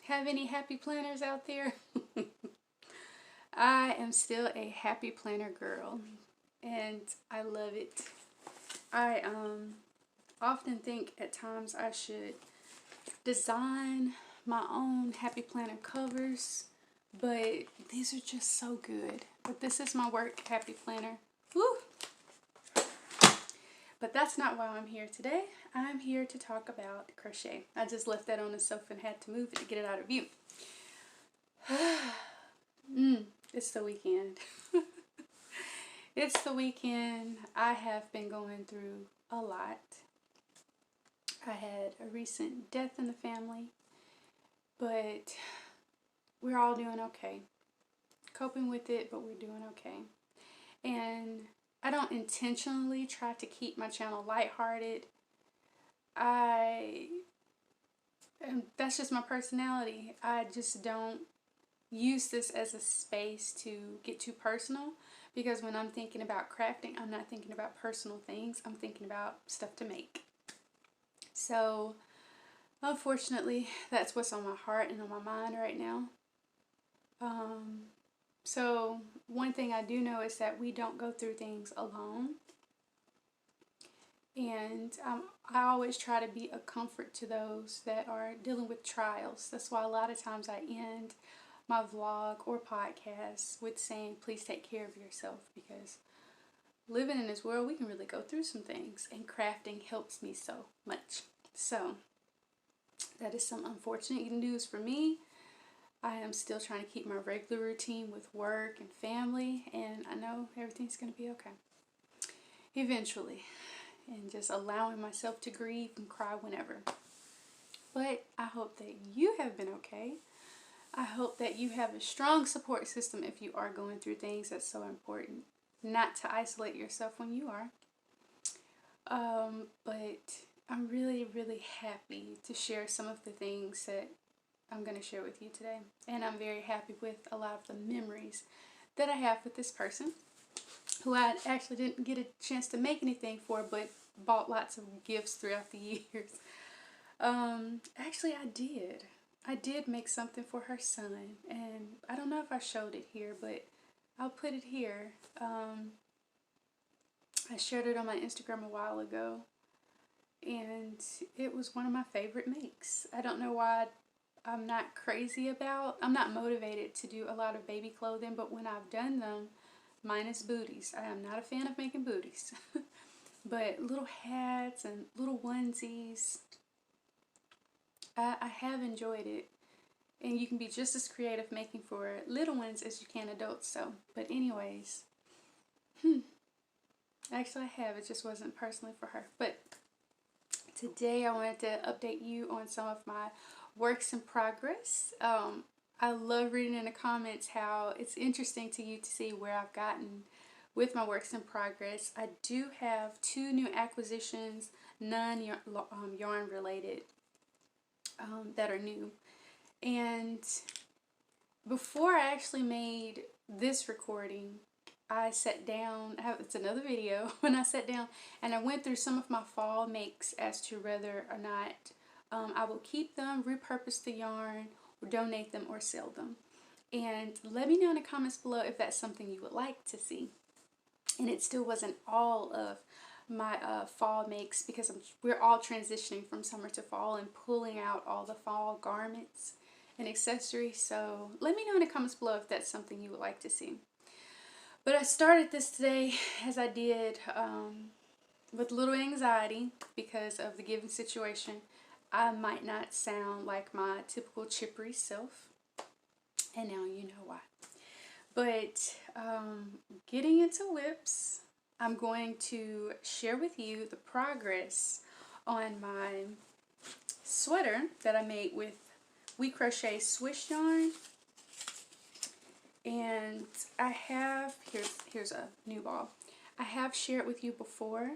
have any happy planners out there? I am still a happy planner girl, and I love it. I often think at times I should design my own happy planner covers, but these are just so good. But this is my work happy planner. Woo! But that's not why I'm here today. I'm here to talk about crochet. I just left that on the sofa and had to move it to get it out of view. It's the weekend. It's the weekend. I have been going through a lot. I had a recent death in the family, but we're all doing okay. Coping with it, but we're doing okay. And I don't intentionally try to keep my channel lighthearted. That's just my personality. I just don't use this as a space to get too personal, because when I'm thinking about crafting, I'm not thinking about personal things. I'm thinking about stuff to make. So, unfortunately, that's what's on my heart and on my mind right now. So one thing I do know is that we don't go through things alone. And I always try to be a comfort to those that are dealing with trials. That's why a lot of times I end my vlog or podcast with saying, please take care of yourself, because living in this world, we can really go through some things, and crafting helps me so much. So that is some unfortunate news for me. I am still trying to keep my regular routine with work and family, and I know everything's going to be okay eventually, and just allowing myself to grieve and cry whenever. But I hope that you have been okay. I hope that you have a strong support system if you are going through things. That's so important, not to isolate yourself when you are. But I'm really, really happy to share some of the things that I'm going to share with you today. And I'm very happy with a lot of the memories that I have with this person, who I actually didn't get a chance to make anything for, but bought lots of gifts throughout the years. Actually, I did make something for her son, and I don't know if I showed it here, but I'll put it here. I shared it on my Instagram a while ago, and it was one of my favorite makes. I don't know why I'm not motivated to do a lot of baby clothing, but when I've done them, minus booties, I am not a fan of making booties, but little hats and little onesies, I have enjoyed it. And you can be just as creative making for little ones as you can adults. So, but anyways, actually I have, it just wasn't personally for her. But today I wanted to update you on some of my works in progress. I love reading in the comments how it's interesting to you to see where I've gotten with my works in progress. I do have 2 new acquisitions, none yarn related, that are new. And before I actually made this recording, I sat down, it's another video, when I sat down and I went through some of my fall makes as to whether or not I will keep them, repurpose the yarn, or donate them, or sell them. And let me know in the comments below if that's something you would like to see. And it still wasn't all of my fall makes, because we're all transitioning from summer to fall and pulling out all the fall garments and accessories. So let me know in the comments below if that's something you would like to see. But I started this today, as I did, with a little anxiety because of the given situation. I might not sound like my typical chippery self, and now you know why. But getting into WIPs, I'm going to share with you the progress on my sweater that I made with WIP Crochet Swish yarn. And I have, here's a new ball. I have shared with you before.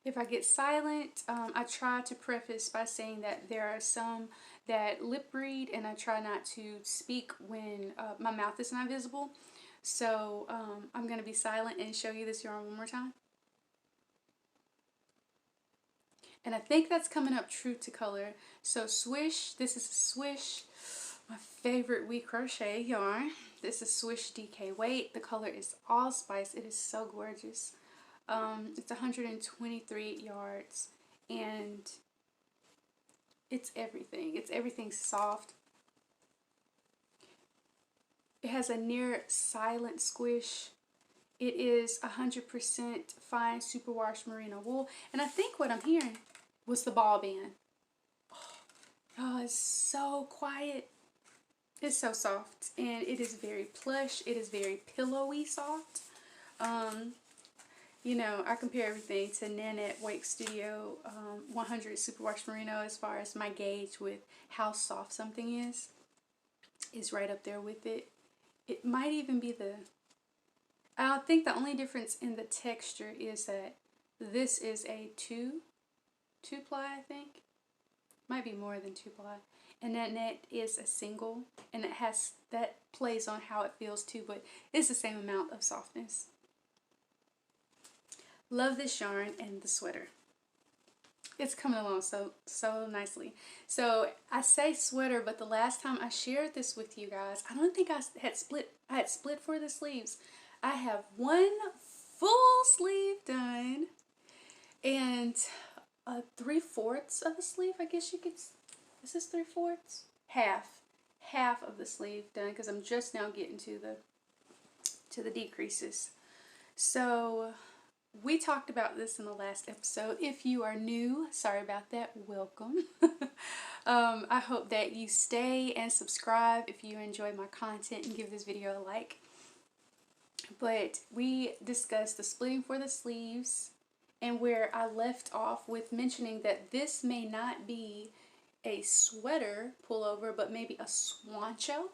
If I get silent, I try to preface by saying that there are some that lip read, and I try not to speak when my mouth is not visible. So I'm going to be silent and show you this yarn one more time. And I think that's coming up true to color. So Swish, this is a Swish, my favorite WIP Crochet yarn. This is Swish DK weight. The color is Allspice. It is so gorgeous. It's 123 yards, and it's everything. It's everything soft. It has a near silent squish. It is 100% fine superwash merino wool. And I think what I'm hearing was the ball band. Oh, it's so quiet. It's so soft, and it is very plush. It is very pillowy soft. You know, I compare everything to Nanette Wake Studio 100 Superwash Merino as far as my gauge with how soft something is right up there with it. It might even be I think the only difference in the texture is that this is a two ply, I think. Might be more than 2-ply. And that net is a single, and that plays on how it feels too, but it's the same amount of softness. Love this yarn and the sweater. It's coming along so nicely. So I say sweater, but the last time I shared this with you guys, I don't think I had split for the sleeves. I have one full sleeve done and 3/4 of the sleeve, I guess you could. Is this 3/4? Half of the sleeve done, because I'm just now getting to the decreases. So we talked about this in the last episode. If you are new, sorry about that, welcome. I hope that you stay and subscribe if you enjoy my content, and give this video a like. But we discussed the splitting for the sleeves, and where I left off with mentioning that this may not be a sweater pullover, but maybe a Swancho,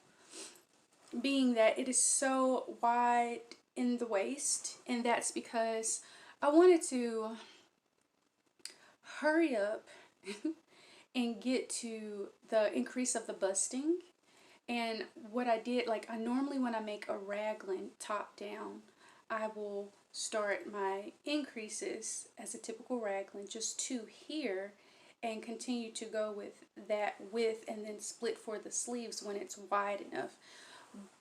being that it is so wide in the waist. And that's because I wanted to hurry up and get to the increase of the busting. And what I did, like I normally when I make a raglan top down, I will start my increases as a typical raglan, just 2 here, and continue to go with that width and then split for the sleeves when it's wide enough.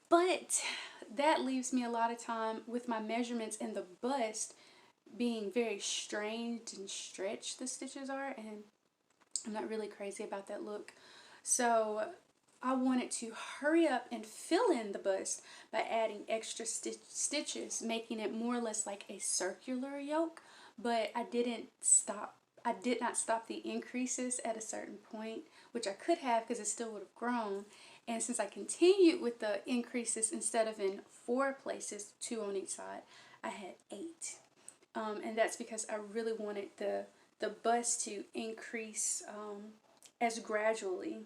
But that leaves me a lot of time with my measurements and the bust being very strained and stretched, the stitches are, and I'm not really crazy about that look. So I wanted to hurry up and fill in the bust by adding extra stitches, making it more or less like a circular yoke, but I did not stop the increases at a certain point, which I could have because it still would have grown. And since I continued with the increases, instead of in 4 places, 2 on each side, I had 8. And that's because I really wanted the bust to increase as gradually.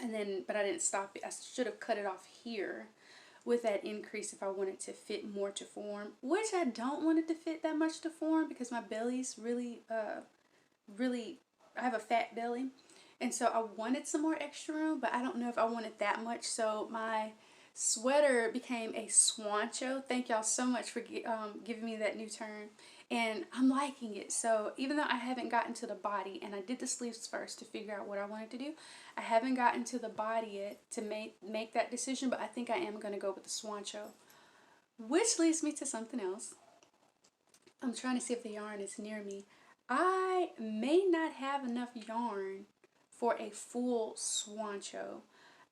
And then, but I didn't stop it. I should have cut it off here with that increase if I wanted to fit more to form, which I don't want it to fit that much to form because my belly's really, I have a fat belly. And so I wanted some more extra room, but I don't know if I wanted that much. So my sweater became a Swancho. Thank y'all so much for giving me that new term. And I'm liking it. So even though I haven't gotten to the body, and I did the sleeves first to figure out what I wanted to do, I haven't gotten to the body yet to make that decision, but I think I am going to go with the Swancho. Which leads me to something else. I'm trying to see if the yarn is near me. I may not have enough yarn for a full Swancho.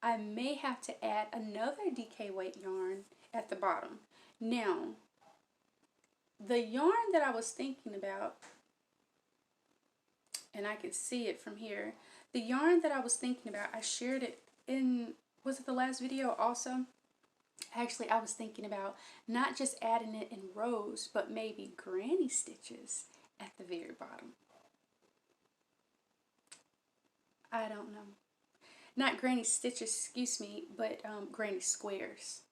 I may have to add another DK weight yarn at the bottom. Now, the yarn that I was thinking about, and I can see it from here, the yarn that I was thinking about, I shared it in, was it the last video also? Actually, I was thinking about not just adding it in rows, but maybe granny stitches at the very bottom. I don't know. Not granny stitches, excuse me, but granny squares.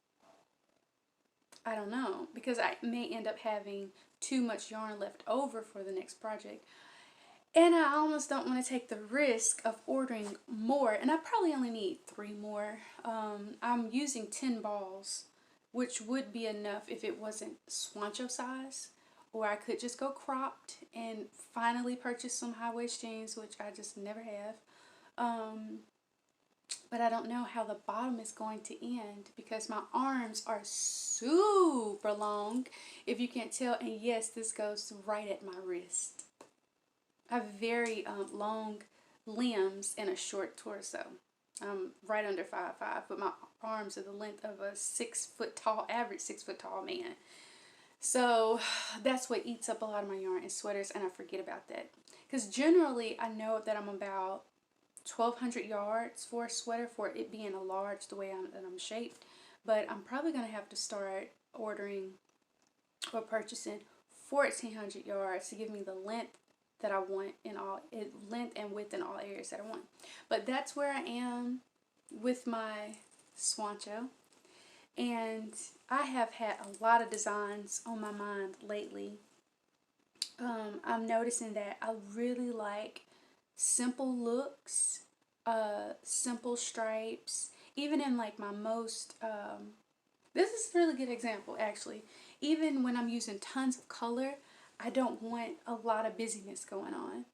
I don't know, because I may end up having too much yarn left over for the next project. And I almost don't want to take the risk of ordering more, and I probably only need 3 more. I'm using 10 balls, which would be enough if it wasn't Swancho size, or I could just go cropped and finally purchase some high waist jeans, which I just never have. But I don't know how the bottom is going to end because my arms are super long, if you can't tell. And yes, this goes right at my wrist. I have very long limbs and a short torso. I'm right under 5'5", but my arms are the length of a 6 foot tall, average 6 foot tall man. So that's what eats up a lot of my yarn is sweaters, and I forget about that. Because generally I know that I'm about 1,200 yards for a sweater, for it being a large the way that I'm shaped. But I'm probably going to have to start ordering or purchasing 1,400 yards to give me the length that I want in all, length and width in all areas that I want. But that's where I am with my Swancho. And I have had a lot of designs on my mind lately. I'm noticing that I really like simple looks, simple stripes, even in like my most, this is a really good example actually. Even when I'm using tons of color, I don't want a lot of busyness going on.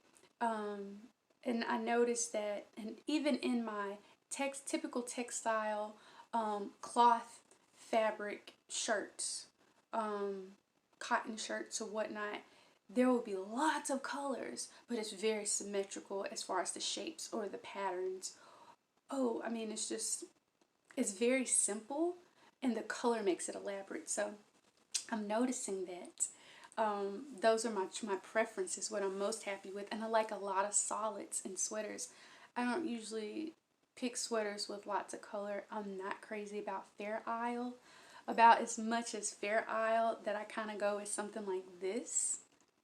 And I noticed that, and even in my typical textile cloth fabric shirts, cotton shirts or whatnot, there will be lots of colors, but it's very symmetrical as far as the shapes or the patterns. Oh, I mean, it's very simple, and the color makes it elaborate. So I'm noticing that those are my preferences, what I'm most happy with. And I like a lot of solids in sweaters. I don't usually pick sweaters with lots of color. I'm not crazy about Fair Isle. About as much as Fair Isle that I kind of go with something like this,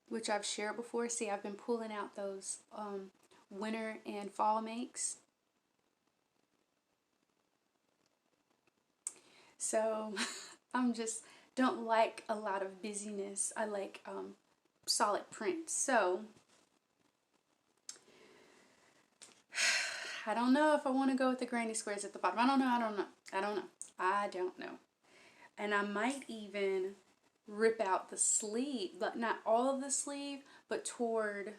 which I've shared before. See, I've been pulling out those winter and fall makes. So I'm just don't like a lot of busyness. I like solid print. So I don't know if I want to go with the granny squares at the bottom. I don't know. And I might even rip out the sleeve, but not all of the sleeve, but toward,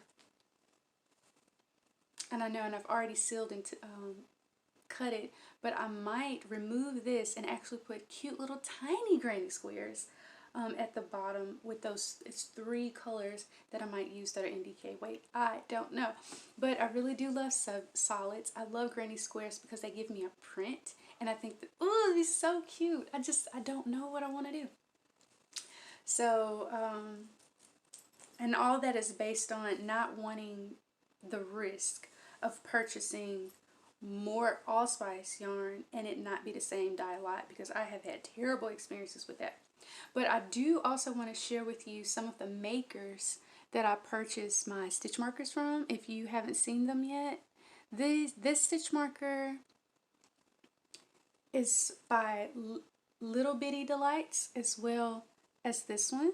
and I know, and I've already sealed and cut it, but I might remove this and actually put cute little tiny granny squares at the bottom with those. It's 3 colors that I might use that are NDK. Wait, I don't know, but I really do love solids. I love granny squares because they give me a print, and I think that, ooh, these are so cute. I don't know what I want to do. So and all that is based on not wanting the risk of purchasing more allspice yarn and it not be the same dye a lot, because I have had terrible experiences with that. But I do also want to share with you some of the makers that I purchased my stitch markers from, if you haven't seen them yet. This stitch marker is by Little Bitty Delights, as well as this one.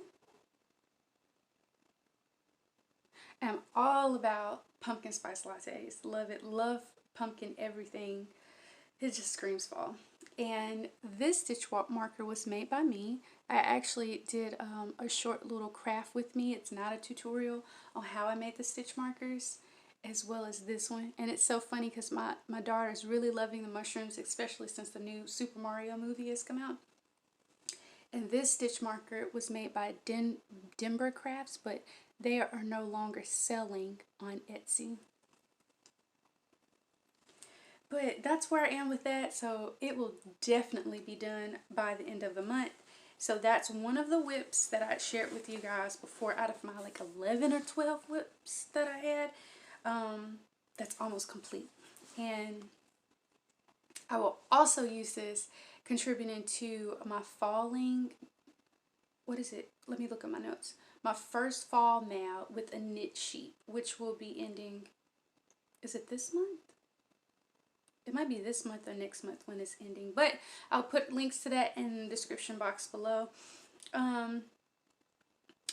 I'm all about pumpkin spice lattes. Love it. Love pumpkin everything. It just screams fall. And this stitch marker was made by me. I actually did a short little craft with me. It's not a tutorial on how I made the stitch markers, as well as this one. And it's so funny because my daughter is really loving the mushrooms, especially since the new Super Mario movie has come out. And this stitch marker was made by Denver Crafts, but they are no longer selling on Etsy. But that's where I am with that. So it will definitely be done by the end of the month. So that's one of the WIPs that I shared with you guys before, out of my like 11 or 12 WIPs that I had. That's almost complete. And I will also use this contributing to my falling, what is it? Let me look at my notes. My first fall mail with a knit sheet, which will be ending, is it this month? It might be this month or next month when it's ending, but I'll put links to that in the description box below. And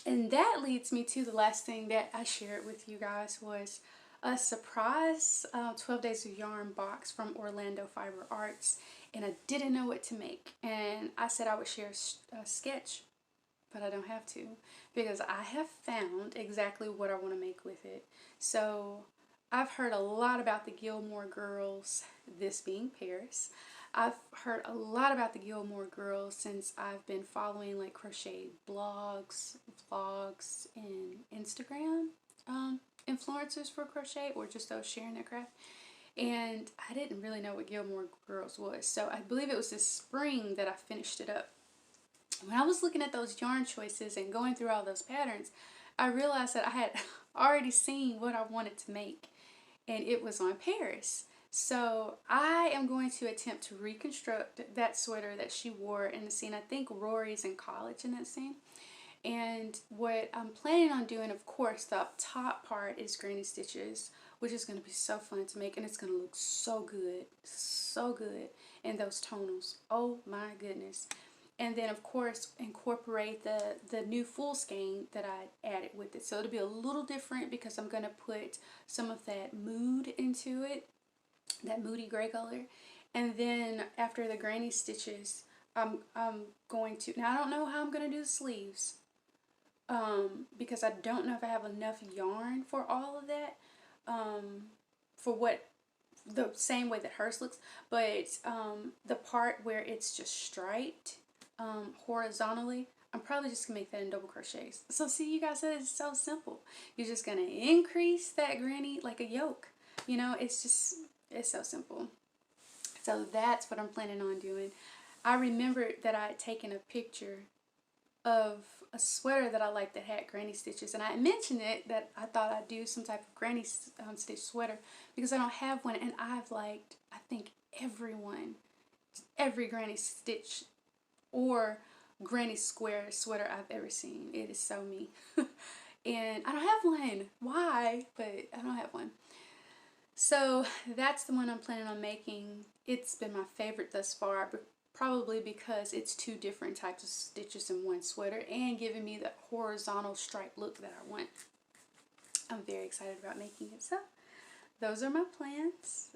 that leads me to the last thing that I shared with you guys was a surprise 12 Days of Yarn box from Orlando Fiber Arts, and I didn't know what to make, and I said I would share a sketch but I don't have to because I have found exactly what I want to make with it. So I've heard a lot about the Gilmore Girls, this being Paris. I've heard a lot about the Gilmore Girls since I've been following like crochet blogs, vlogs, and Instagram influencers for crochet, or just those sharing their craft. And I didn't really know what Gilmore Girls was, so I believe it was this spring that I finished it up. When I was looking at those yarn choices and going through all those patterns, I realized that I had already seen what I wanted to make, and it was on Paris. So I am going to attempt to reconstruct that sweater that she wore in the scene. I think Rory's in college in that scene. And what I'm planning on doing, of course, the top part is granny stitches, which is going to be so fun to make, and it's going to look so good in those tonals. Oh my goodness. And then, of course, incorporate the new full skein that I added with it. So it'll be a little different because I'm going to put some of that mood into it, that moody gray color. And then after the granny stitches, I'm going to, now I don't know how I'm going to do the sleeves, because I don't know if I have enough yarn for all of that, for what, the same way that hers looks, but the part where it's just striped horizontally, I'm probably just gonna make that in double crochets. So see, you guys, said it's so simple. You're just gonna increase that granny like a yoke. You know, it's so simple. So that's what I'm planning on doing. I remembered that I had taken a picture of a sweater that I liked that had granny stitches, and I mentioned it that I thought I'd do some type of granny stitch sweater because I don't have one, and I've liked, I think, every granny stitch or granny square sweater I've ever seen. It is so me. And I don't have one. Why? But I don't have one. So that's the one I'm planning on making. It's been my favorite thus far, but probably because it's two different types of stitches in one sweater and giving me the horizontal stripe look that I want. I'm very excited about making it. So those are my plans.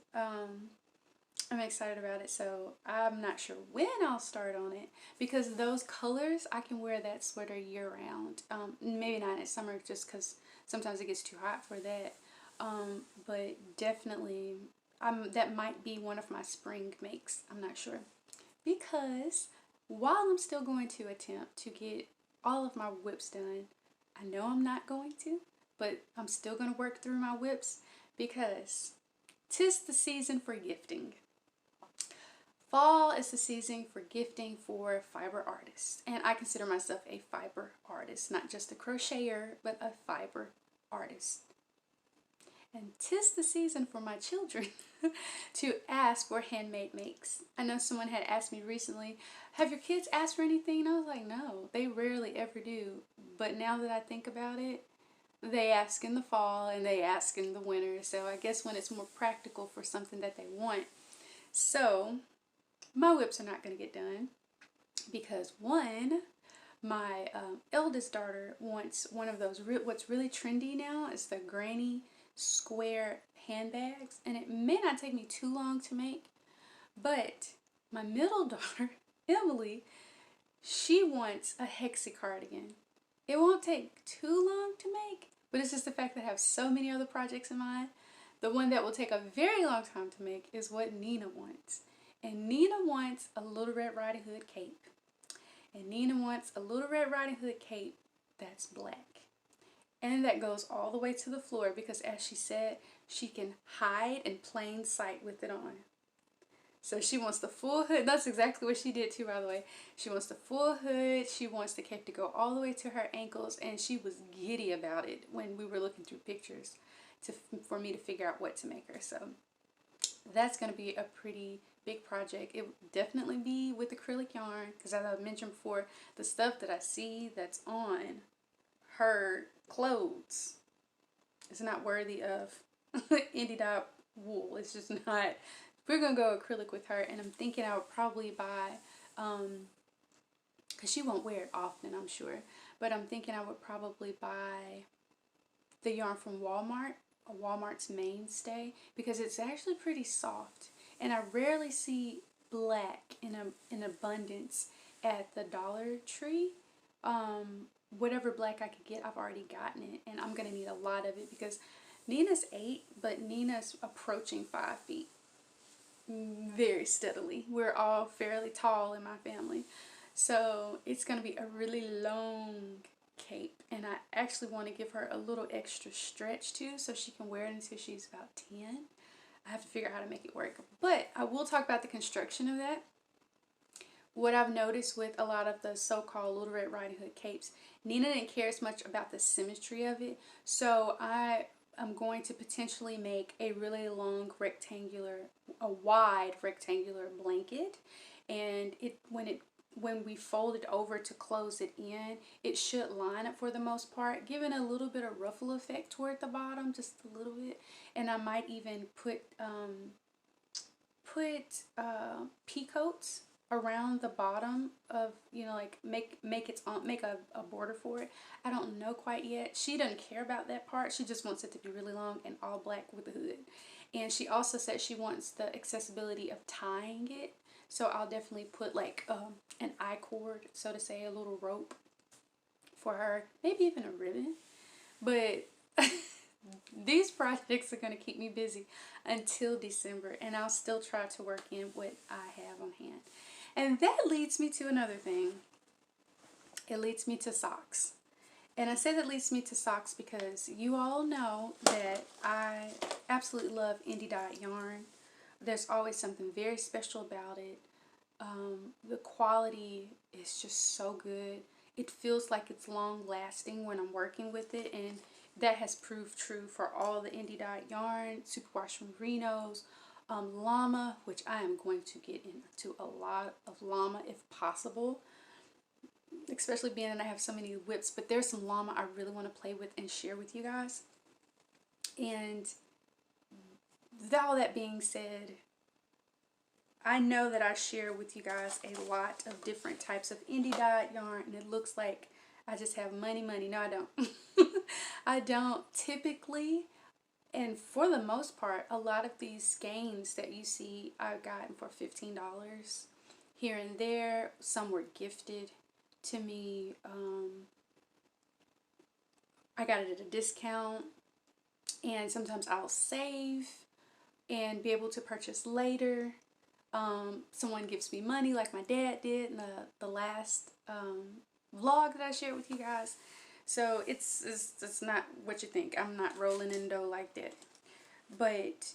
I'm excited about it, so I'm not sure when I'll start on it because those colors, I can wear that sweater year round. Maybe not in summer just because sometimes it gets too hot for that. But definitely, that might be one of my spring makes. I'm not sure. Because while I'm still going to attempt to get all of my WIPs done, I know I'm not going to, but I'm still going to work through my WIPs because 'tis the season for gifting. Fall is the season for gifting for fiber artists, and I consider myself a fiber artist, not just a crocheter, but a fiber artist. And 'tis the season for my children to ask for handmade makes. I know someone had asked me recently, have your kids asked for anything? And I was like, no, they rarely ever do. But now that I think about it, they ask in the fall and they ask in the winter. So I guess when it's more practical for something that they want. So my WIPs are not going to get done because one, my eldest daughter wants one of those, what's really trendy now is the granny square handbags, and it may not take me too long to make, but my middle daughter, Emily, she wants a hexie cardigan. It won't take too long to make, but it's just the fact that I have so many other projects in mind. The one that will take a very long time to make is what Nina wants. And Nina wants a Little Red Riding Hood cape. And Nina wants a Little Red Riding Hood cape that's black. And that goes all the way to the floor because, as she said, she can hide in plain sight with it on. So she wants the full hood. That's exactly what she did too, by the way. She wants the full hood. She wants the cape to go all the way to her ankles. And she was giddy about it when we were looking through pictures for me to figure out what to make her. So that's going to be a pretty big project. It would definitely be with acrylic yarn because, as I mentioned before, the stuff that I see that's on her clothes is not worthy of indie dot wool. It's just not. We're gonna go acrylic with her, and I'm thinking I would probably buy, because she won't wear it often, I'm sure, but I'm thinking I would probably buy the yarn from Walmart's Mainstay, because it's actually pretty soft, and I rarely see black in abundance at the Dollar Tree. whatever black I could get, I've already gotten it, and I'm gonna need a lot of it because Nina's 8, but Nina's approaching 5 feet very steadily. We're all fairly tall in my family, so it's gonna be a really long cape, and I actually want to give her a little extra stretch too so she can wear it until she's about 10. I have to figure out how to make it work, but I will talk about the construction of that. What I've noticed with a lot of the so-called Little Red Riding Hood capes, Nina didn't care as much about the symmetry of it, so I'm going to potentially make a really long a wide rectangular blanket, and when we fold it over to close it in, it should line up for the most part, giving a little bit of ruffle effect toward the bottom, just a little bit. And I might even put pea coats around the bottom of, you know, like make a border for it. I don't know quite yet. She doesn't care about that part. She just wants it to be really long and all black with the hood. And she also said she wants the accessibility of tying it. So I'll definitely put like an I-cord, so to say, a little rope for her, maybe even a ribbon. But these projects are going to keep me busy until December, and I'll still try to work in what I have on hand. And that leads me to another thing. It leads me to socks. And I say that leads me to socks because you all know that I absolutely love indie dyed yarn. There's always something very special about it. The quality is just so good. It feels like it's long lasting when I'm working with it, and that has proved true for all the indie dyed yarn, superwash merinos, llama, which I am going to get into a lot of llama if possible, especially being that I have so many whips. But there's some llama I really want to play with and share with you guys. And with all that being said, I know that I share with you guys a lot of different types of indie dyed yarn, and it looks like I just have money. No, I don't. I don't typically, and for the most part, a lot of these skeins that you see I've gotten for $15 here and there. Some were gifted to me. I got it at a discount, and sometimes I'll save and be able to purchase later. Someone gives me money like my dad did in the last vlog that I shared with you guys. So it's not what you think. I'm not rolling in dough like that. But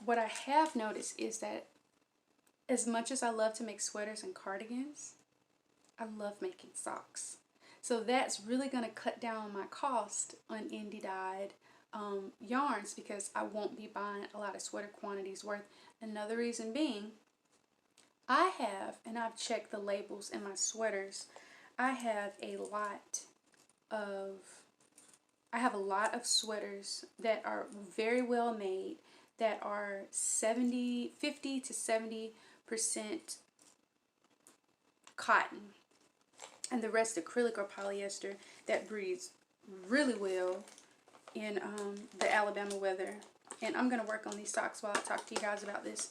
what I have noticed is that as much as I love to make sweaters and cardigans, I love making socks. So that's really going to cut down my cost on indie dyed yarns, because I won't be buying a lot of sweater quantities worth. Another reason being, I have, and I've checked the labels in my sweaters, I have a lot of sweaters that are very well made, that are 50 to 70% cotton, and the rest acrylic or polyester, that breathes really well in the Alabama weather. And I'm going to work on these socks while I talk to you guys about this.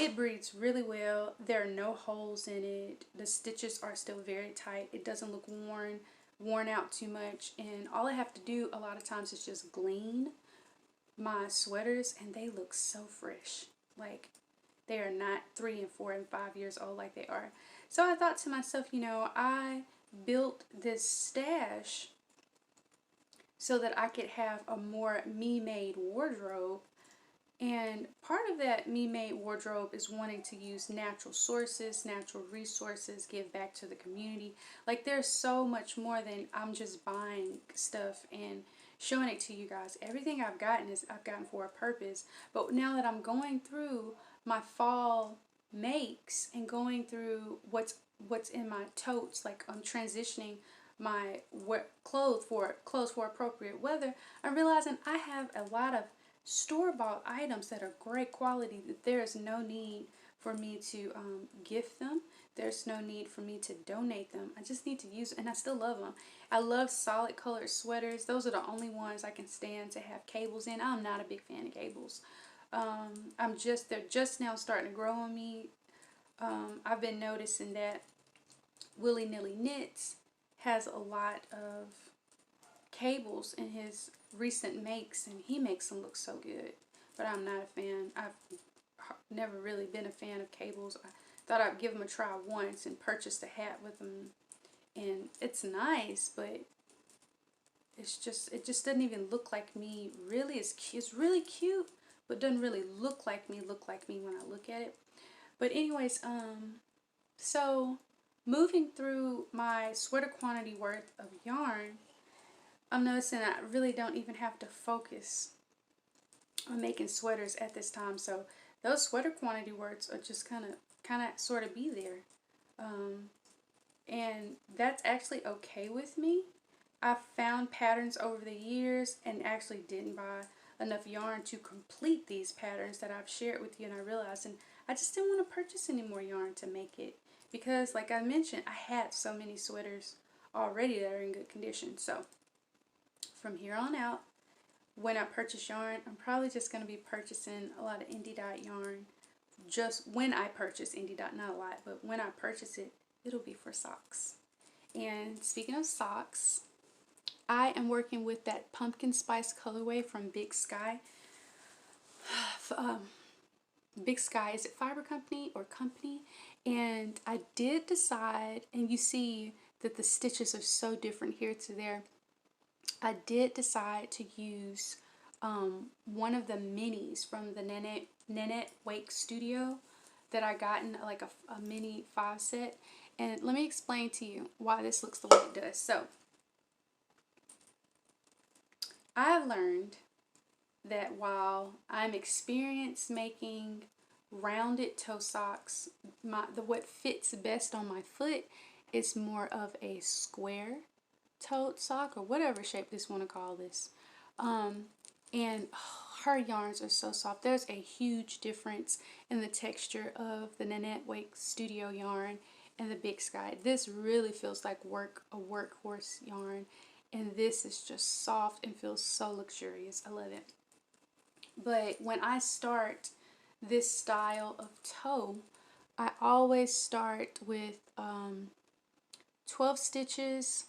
It breathes really well. There are no holes in it. The stitches are still very tight. It doesn't look worn out too much. And all I have to do a lot of times is just glean my sweaters, and they look so fresh. Like, they are not 3 and 4 and 5 years old like they are. So I thought to myself, you know, I built this stash so that I could have a more me-made wardrobe. And part of that me-made wardrobe is wanting to use natural sources, natural resources, give back to the community. Like, there's so much more than I'm just buying stuff and showing it to you guys. Everything I've gotten for a purpose. But now that I'm going through my fall makes and going through what's in my totes, like I'm transitioning my clothes for appropriate weather, I'm realizing I have a lot of store-bought items that are great quality, that there's no need for me to gift them. There's no need for me to donate them. I just need to use them, and I still love them. I love solid colored sweaters. Those are the only ones I can stand to have cables in. I'm not a big fan of cables. They're just now starting to grow on me. I've been noticing that Willy Nilly Knits has a lot of cables in his recent makes, and he makes them look so good. But I'm not a fan. I've never really been a fan of cables. I thought I'd give them a try once and purchased a hat with them, and it's nice, but it just doesn't even look like me. Really, it's really cute, but doesn't really look like me when I look at it. But anyways, so moving through my sweater quantity worth of yarn, I'm noticing I really don't even have to focus on making sweaters at this time. So those sweater quantity words are just kind of sort of be there, and that's actually okay with me. I've found patterns over the years and actually didn't buy enough yarn to complete these patterns that I've shared with you, and I realized, and I just didn't want to purchase any more yarn to make it, because like I mentioned, I have so many sweaters already that are in good condition. So from here on out, when I purchase yarn, I'm probably just going to be purchasing a lot of indie dot yarn. Just when I purchase indie dot, not a lot, but when I purchase it, it'll be for socks. And speaking of socks, I am working with that pumpkin spice colorway from Big Sky. Big Sky, is it Fiber Company or Company? And I did decide, and you see that the stitches are so different here to there. I did decide to use one of the minis from the Nanette Wake Studio that I got in like a mini 5 set. And let me explain to you why this looks the way it does. So I've learned that while I'm experienced making rounded toe socks, what fits best on my foot is more of a square toed sock, or whatever shape you want to call this. And her yarns are so soft. There's a huge difference in the texture of the Nanette Wake Studio yarn and the Big Sky. This really feels like a workhorse yarn, and this is just soft and feels so luxurious. I love it. But when I start this style of toe, I always start with 12 stitches,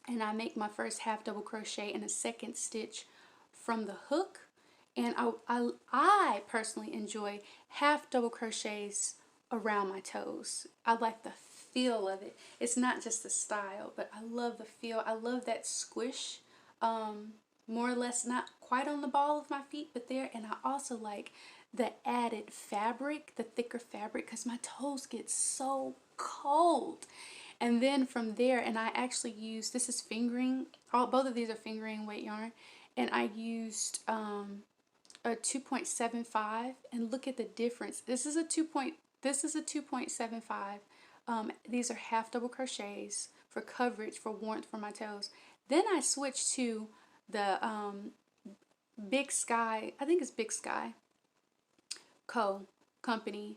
and I make my first half double crochet and a second stitch from the hook. And I personally enjoy half double crochets around my toes. I like the feel of it. It's not just the style, but I love the feel. I love that squish, more or less not quite on the ball of my feet, but there. And I also like the added fabric, the thicker fabric, because my toes get so cold. And then from there, and I actually used, this is fingering, both of these are fingering weight yarn, and I used a 2.75, and look at the difference. This is a 2.75. These are half double crochets for coverage, for warmth for my toes. Then I switched to the Big Sky, I think it's Big Sky Company,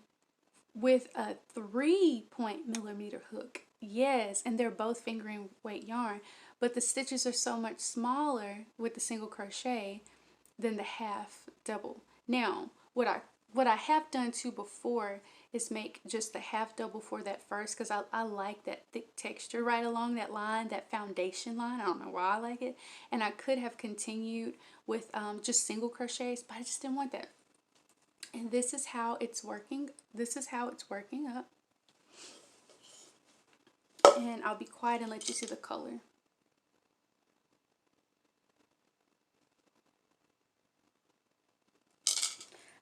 with a 3-point-millimeter hook. Yes, and they're both fingering weight yarn, but the stitches are so much smaller with the single crochet than the half double. Now, what I have done too before is make just the half double for that first, because I like that thick texture right along that line, that foundation line. I don't know why I like it. And I could have continued with just single crochets, but I just didn't want that. And this is how it's working. This is how it's working up. And I'll be quiet and let you see the color.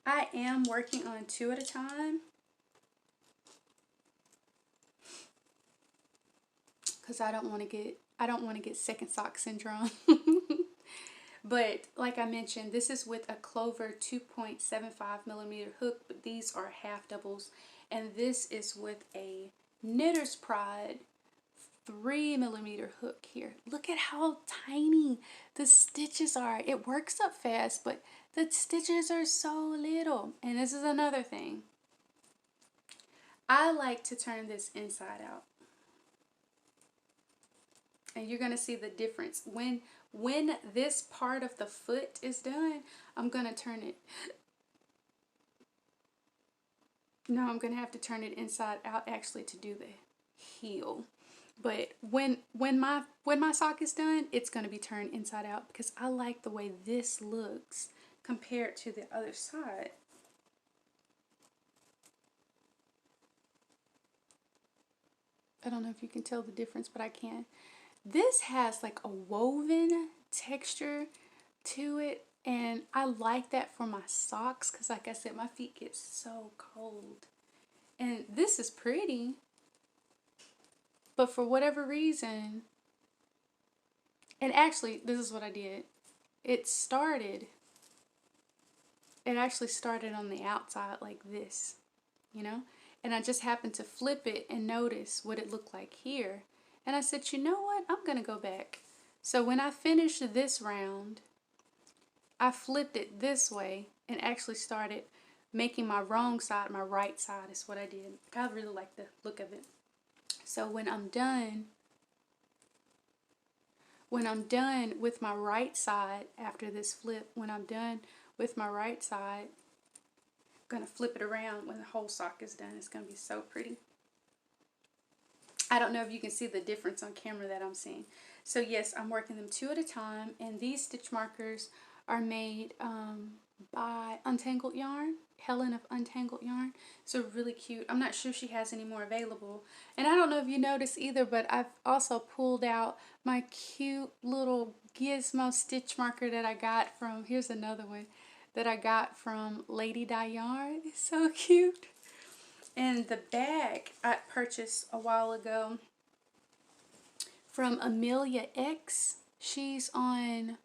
I am working on 2 at a time, because I don't want to get second sock syndrome. But like I mentioned, this is with a Clover 2.75mm hook, but these are half doubles, and this is with a Knitter's Pride 3mm hook here. Look at how tiny the stitches are. It works up fast, but the stitches are so little. And this is another thing. I like to turn this inside out. And you're going to see the difference. When this part of the foot is done, I'm going to turn it. No, I'm going to have to turn it inside out actually to do the heel. But when my sock is done, it's going to be turned inside out because I like the way this looks compared to the other side. I don't know if you can tell the difference, but I can. This has like a woven texture to it, and I like that for my socks because, like I said, my feet get so cold. And this is pretty, but for whatever reason, and actually, this is what I did. It actually started on the outside like this, you know? And I just happened to flip it and notice what it looked like here. And I said, you know what? I'm going to go back. So when I finished this round, I flipped it this way and actually started making my wrong side my right side is what I did. I really like the look of it. So when I'm done with my right side after this flip, when I'm done with my right side, I'm going to flip it around when the whole sock is done. It's going to be so pretty. I don't know if you can see the difference on camera that I'm seeing. So yes, I'm working them 2 at a time, and these stitch markers are made by Untangled Yarn, Helen of Untangled Yarn. So really cute. I'm not sure she has any more available. And I don't know if you noticed either, but I've also pulled out my cute little gizmo stitch marker that I got from, here's another one, that I got from Lady Di Yarn. It's so cute. And the bag I purchased a while ago from Amelia X. She's on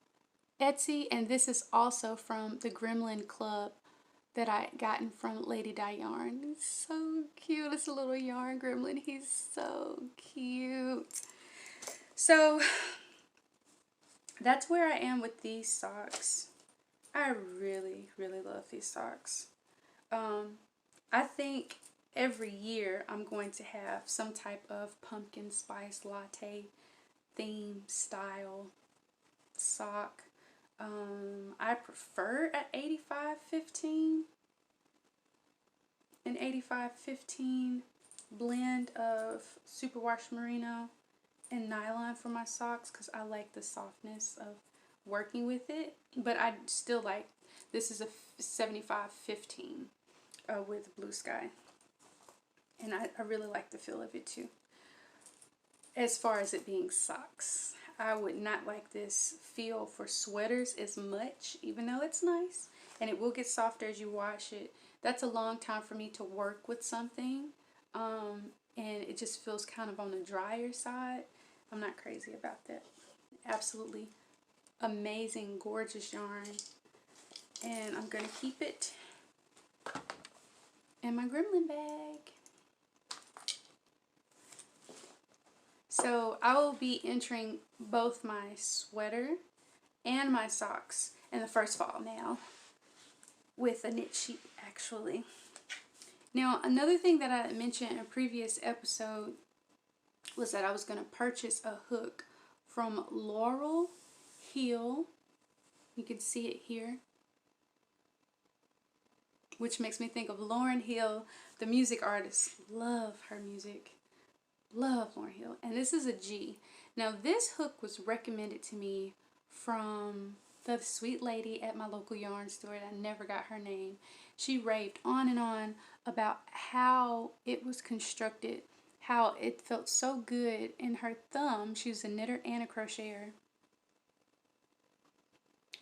Etsy, and this is also from the Gremlin Club that I gotten from Lady Di Yarn. It's so cute. It's a little yarn gremlin. He's so cute. So that's where I am with these socks. I really, really love these socks. I think every year I'm going to have some type of pumpkin spice latte theme style sock. I prefer an 85-15, an 85-15 blend of superwash merino and nylon for my socks because I like the softness of working with it. But I still like, this is a 75-15 with blue sky. And I really like the feel of it too. As far as it being socks, I would not like this feel for sweaters as much, even though it's nice. And it will get softer as you wash it. That's a long time for me to work with something. And it just feels kind of on the drier side. I'm not crazy about that. Absolutely amazing, gorgeous yarn. And I'm going to keep it in my gremlin bag. So I will be entering both my sweater and my socks in the first fall now with a knit sheet actually. Now another thing that I mentioned in a previous episode was that I was going to purchase a hook from Laurel Hill. You can see it here, which makes me think of Lauryn Hill, the music artist. Love her music. Love Lauryn Hill. And this is a G. Now this hook was recommended to me from the sweet lady at my local yarn store. I never got her name. She raved on and on about how it was constructed, how it felt so good in her thumb. She was a knitter and a crocheter.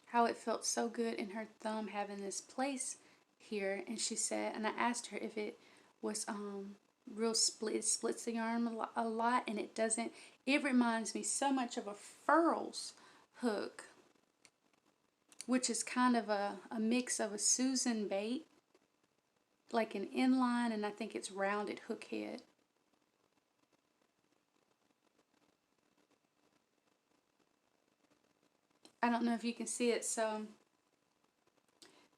How it felt so good in her thumb having this place here. And she said, and I asked her if it was real split, it splits the yarn a lot, and it doesn't. It reminds me so much of a Furls hook, which is kind of a mix of a Susan bait, like an inline, and I think it's rounded hook head. I don't know if you can see it. So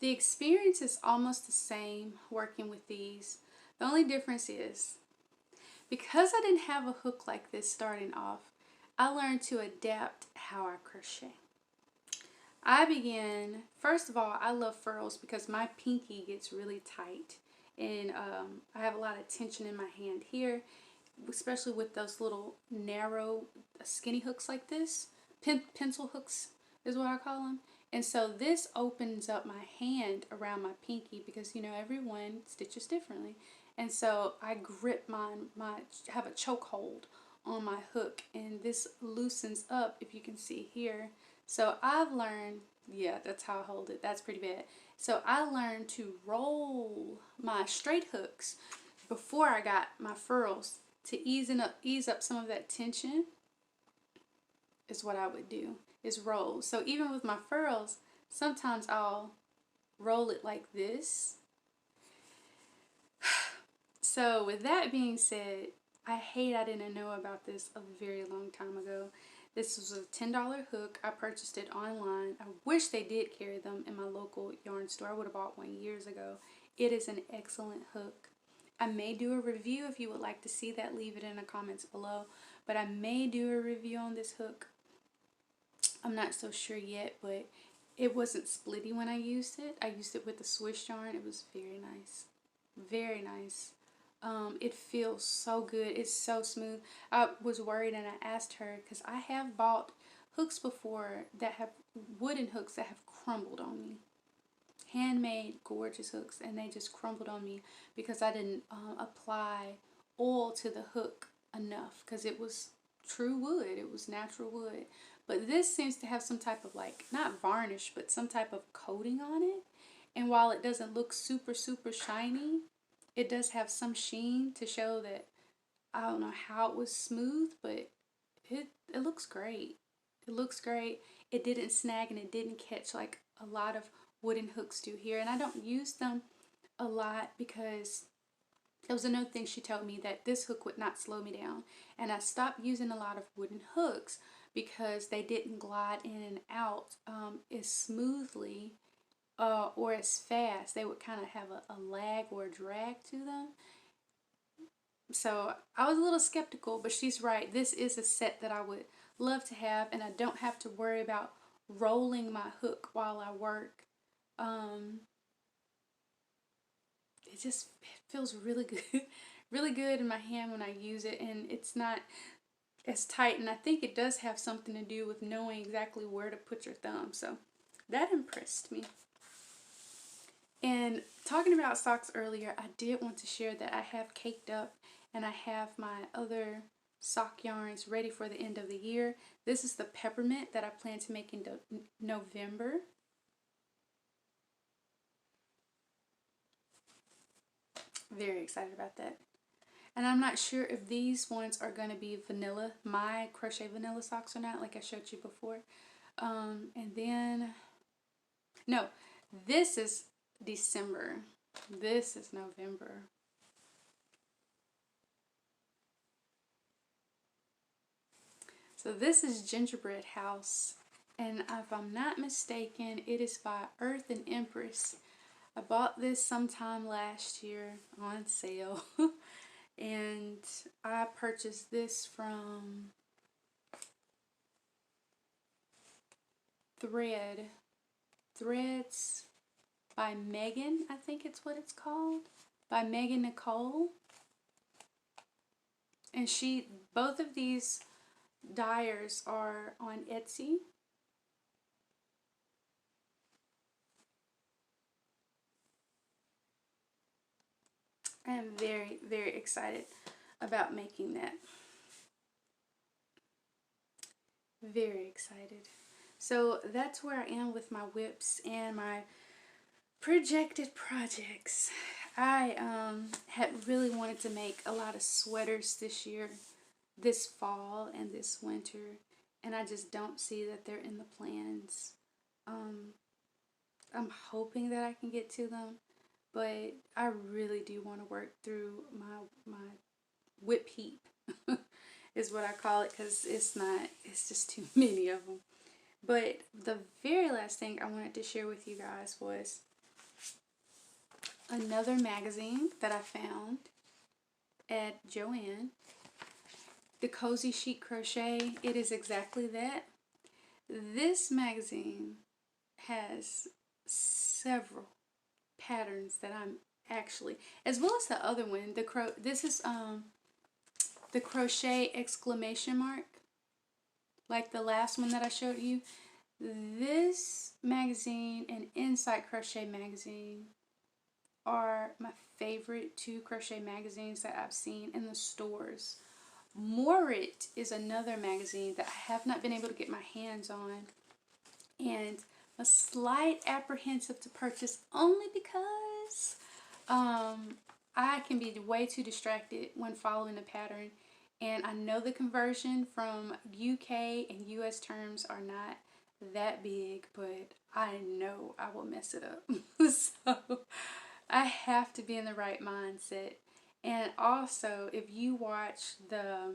the experience is almost the same working with these. The only difference is, because I didn't have a hook like this starting off, I learned to adapt how I crochet. I began, first of all, I love furls because my pinky gets really tight, and I have a lot of tension in my hand here. especially with those little narrow skinny hooks like this. Pencil hooks is what I call them. And so this opens up my hand around my pinky because, you know, everyone stitches differently. And so I grip have a choke hold on my hook, and this loosens up, if you can see here. So I've learned, yeah, that's how I hold it. That's pretty bad. So I learned to roll my straight hooks before I got my furls to ease up some of that tension. Is what I would do, is roll. So even with my furls, sometimes I'll roll it like this. So with that being said, I didn't know about this a very long time ago. This was a $10 hook. I purchased it online. I wish they did carry them in my local yarn store. I would have bought one years ago. It is an excellent hook. I may do a review. If you would like to see that, leave it in the comments below. But I may do a review on this hook. I'm not so sure yet, but it wasn't splitty when I used it. I used it with the Swish yarn. It was very nice. Very nice. It feels so good. It's so smooth. I was worried and I asked her, because I have bought hooks before that have wooden hooks that have crumbled on me. Handmade gorgeous hooks, and they just crumbled on me because I didn't apply oil to the hook enough, because it was true wood. It was natural wood. But this seems to have some type of, like, not varnish, but some type of coating on it. And while it doesn't look super, super shiny, it does have some sheen to show that, I don't know how it was smooth, but it looks great. It looks great. It didn't snag and it didn't catch like a lot of wooden hooks do here. And I don't use them a lot because it was another thing she told me, that this hook would not slow me down. And I stopped using a lot of wooden hooks because they didn't glide in and out as smoothly or as fast. They would kind of have a lag or a drag to them. So I was a little skeptical, but she's right. This is a set that I would love to have, and I don't have to worry about rolling my hook while I work. It feels really good. Really good in my hand when I use it, and it's not as tight, and I think it does have something to do with knowing exactly where to put your thumb. So that impressed me. And talking about socks earlier, I did want to share that I have caked up and I have my other sock yarns ready for the end of the year. This is the Peppermint that I plan to make in November. Very excited about that. And I'm not sure if these ones are going to be vanilla, my crochet vanilla socks or not, like I showed you before. And then, no, this is December. This is November. So this is Gingerbread House, and if I'm not mistaken, it is by Earth and Empress. I bought this sometime last year on sale, and I purchased this from Threads by Megan, I think it's what it's called, by Megan Nicole. And both of these dyers are on Etsy. I'm very, very excited about making that. Very excited. So that's where I am with my WIPs and my projected projects. I had really wanted to make a lot of sweaters this year, this fall and this winter, and I just don't see that they're in the plans. I'm hoping that I can get to them, but I really do want to work through my WIP heap is what I call it, because it's just too many of them. But the very last thing I wanted to share with you guys was another magazine that I found at Joann. The Cozy Chic Crochet. It is exactly that. This magazine has several patterns that I'm actually, as well as the other one. This is the crochet exclamation mark, like the last one that I showed you. This magazine and Inside Crochet magazine are my favorite 2 crochet magazines that I've seen in the stores. Moorit is another magazine that I have not been able to get my hands on, and a slight apprehensive to purchase only because I can be way too distracted when following a pattern, and I know the conversion from UK and US terms are not that big, but I know I will mess it up. So I have to be in the right mindset. And also, if you watch the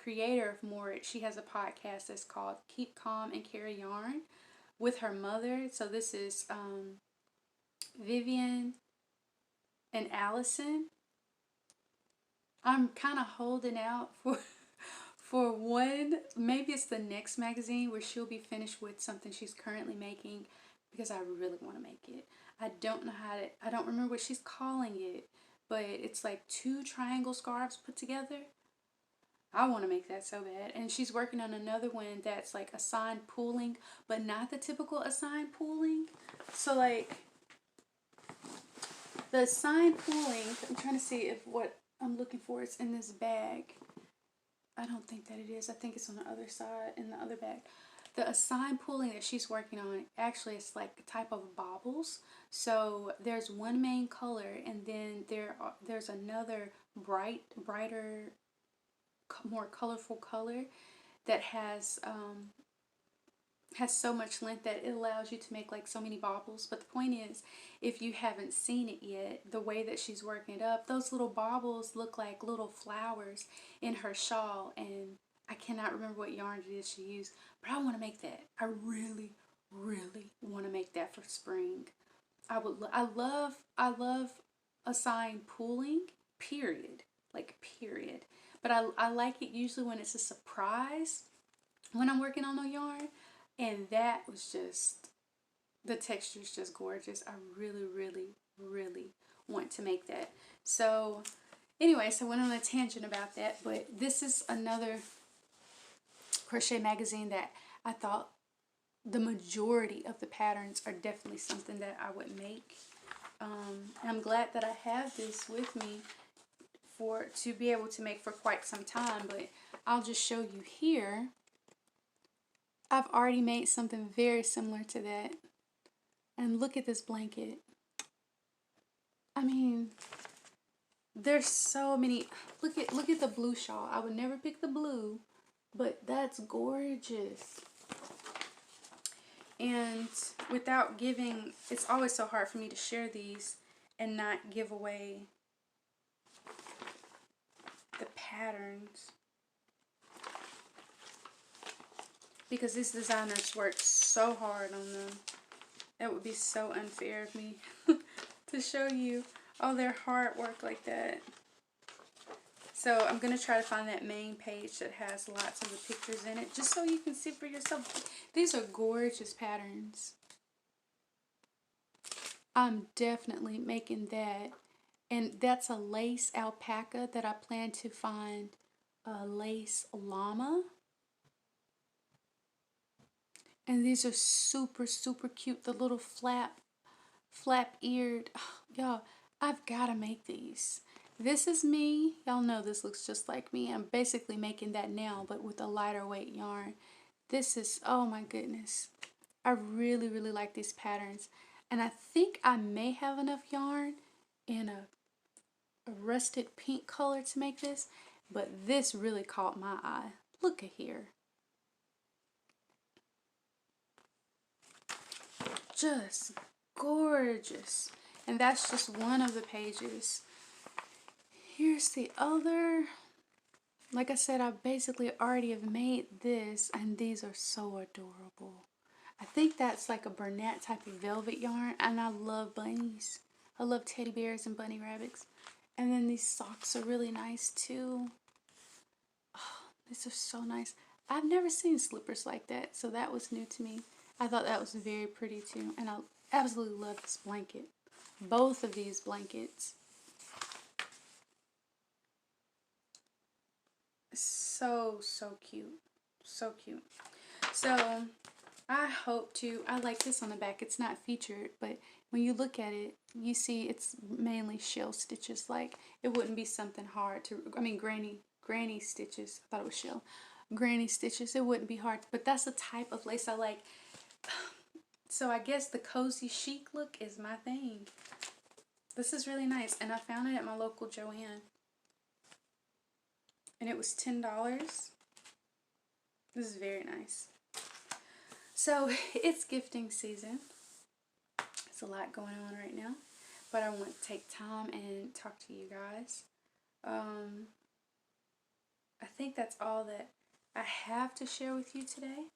creator of Moorit, she has a podcast that's called Keep Calm and Carry Yarn with her mother. So this is Vivian and Allison. I'm kind of holding out for one, maybe it's the next magazine where she'll be finished with something she's currently making, because I really want to make it. I don't know I don't remember what she's calling it, but it's like 2 triangle scarves put together. I want to make that so bad. And she's working on another one that's like assigned pooling, but not the typical assigned pooling. So like the assigned pooling, I'm trying to see if what I'm looking for is in this bag. I don't think that it is. I think it's on the other side in the other bag. The assigned pooling that she's working on, actually it's like a type of baubles. So there's one main color, and then there's another brighter, more colorful color that has so much length that it allows you to make like so many baubles. But the point is, if you haven't seen it yet, the way that she's working it up, those little baubles look like little flowers in her shawl, and I cannot remember what yarn it is she used, but I want to make that. I really, really want to make that for spring. I love assigned pooling, period. Like, period. But I like it usually when it's a surprise when I'm working on a yarn. And that was just, the texture is just gorgeous. I really, really, really want to make that. So anyway, so I went on a tangent about that, but this is another crochet magazine that I thought the majority of the patterns are definitely something that I would make. I'm glad that I have this with me to be able to make for quite some time, but I'll just show you here. I've already made something very similar to that. And look at this blanket. I mean, there's so many. Look at the blue shawl. I would never pick the blue, but that's gorgeous. And without giving, it's always so hard for me to share these and not give away the patterns, because these designers work so hard on them. It would be so unfair of me to show you all their hard work like that. So I'm going to try to find that main page that has lots of the pictures in it, just so you can see for yourself. These are gorgeous patterns. I'm definitely making that. And that's a lace alpaca that I plan to find a lace llama. And these are super, super cute. The little flap-eared. Oh, y'all, I've got to make these. This is me. Y'all know this looks just like me. I'm basically making that now, but with a lighter weight yarn. This is, oh my goodness. I really, really like these patterns. And I think I may have enough yarn in a rusted pink color to make this, but this really caught my eye. Look at here. Just gorgeous. And that's just one of the pages. Here's the other. Like I said, I basically already have made this, and these are so adorable. I think that's like a Bernat type of velvet yarn, and I love bunnies. I love teddy bears and bunny rabbits. And then these socks are really nice too. Oh, these are so nice. I've never seen slippers like that, so that was new to me. I thought that was very pretty too, and I absolutely love this blanket. Both of these blankets. So cute. So cute. So I like this on the back. It's not featured, but when you look at it, you see it's mainly shell stitches. Like, it wouldn't be something hard to, I mean, granny stitches. I thought it was shell. Granny stitches. It wouldn't be hard, but that's the type of lace I like. So I guess the cozy chic look is my thing. This is really nice, and I found it at my local Joann. And it was $10. This is very nice. So it's gifting season. There's a lot going on right now, but I want to take time and talk to you guys. I think that's all that I have to share with you today.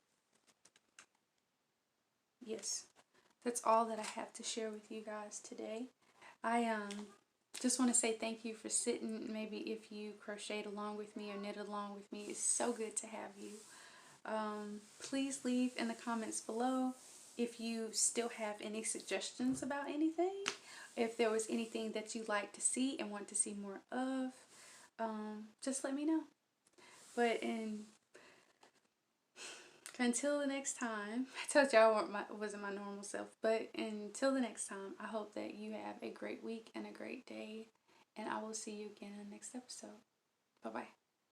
Yes, that's all that I have to share with you guys today. I just want to say thank you for sitting. Maybe if you crocheted along with me or knitted along with me, it's so good to have you. Please leave in the comments below if you still have any suggestions about anything. If there was anything that you'd like to see and want to see more of, just let me know. But until the next time, I told you I wasn't my normal self, but until the next time, I hope that you have a great week and a great day, and I will see you again in the next episode. Bye-bye.